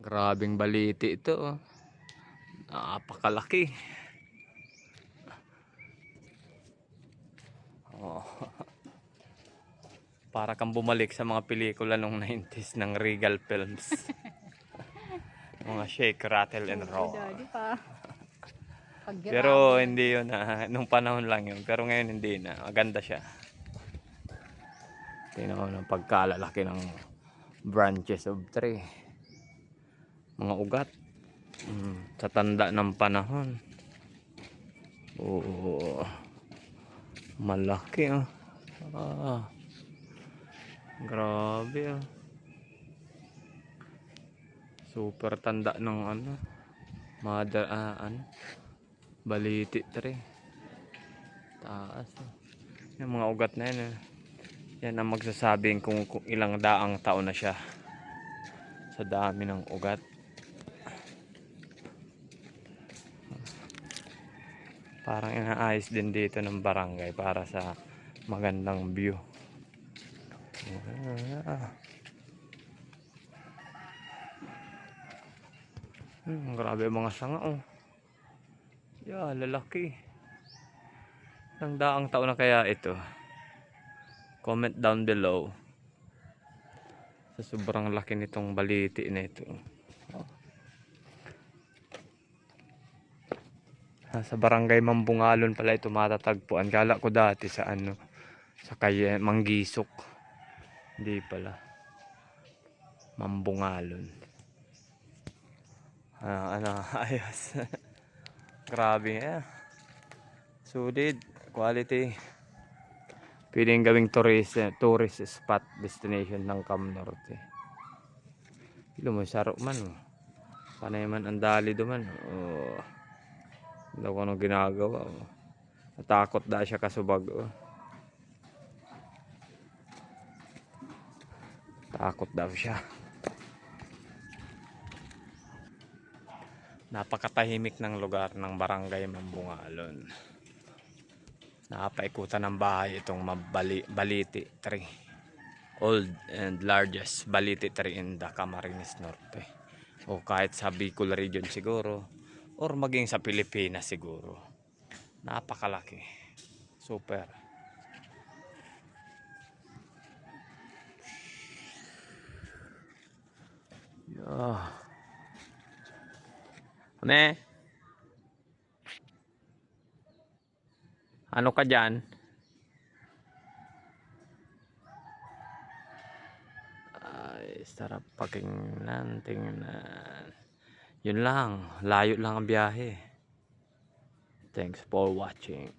Grabing baliti ito, oh. Napakalaki. Oh. Para kang bumalik sa mga pelikula nung 90s ng Regal Films. Mga shake, rattle, and roll. Daddy pa. Pero hindi yun nung panahon lang yun. Pero ngayon hindi na. Maganda siya. Tingnan mo ng pagkalalaki ng branches of tree. Mga ugat. Sa tanda ng panahon. Oo. Malaki, oh. Grabe, oh. Super tanda ng ano. Mother, baliti tree. Taas, oh. Yung mga ugat na yan, yan ang magsasabing kung ilang daang taon na siya. Sa dami ng ugat. Parang inaayos din dito ng barangay para sa magandang view. Grabe mga sanga, oh. Yeah, lalaki. Ilang daang taon na kaya ito? Comment down below. Sa sobrang laki nitong baliti na ito. Sa barangay Mambungalon pala ito matatagpuan. Kala ko dati sa ano, sa kay Manggisok. Hindi pala. Mambungalon. Ayos. Grabe, Sulit, quality. Pwedeng gawing tourist spot destination ng Cam Norte. Ilo mo sarok man, oh. Panay man ang dali duman, oh. Hindi ko ano ginagawa, oh. Natakot da siya kasubag, oh. Takot daw siya. Napakatahimik ng lugar ng barangay Mambungalon. Napaikutan ng bahay itong baliti tree. Old and largest baliti tree in the Camarines Norte. O kahit sa Bicol region siguro. Or maging sa Pilipinas siguro. Napakalaki. Super. Yeah. Ano ka dyan? Ay, sarap pakinggan, tingnan. Yun lang, layo lang ang biyahe. Thanks for watching.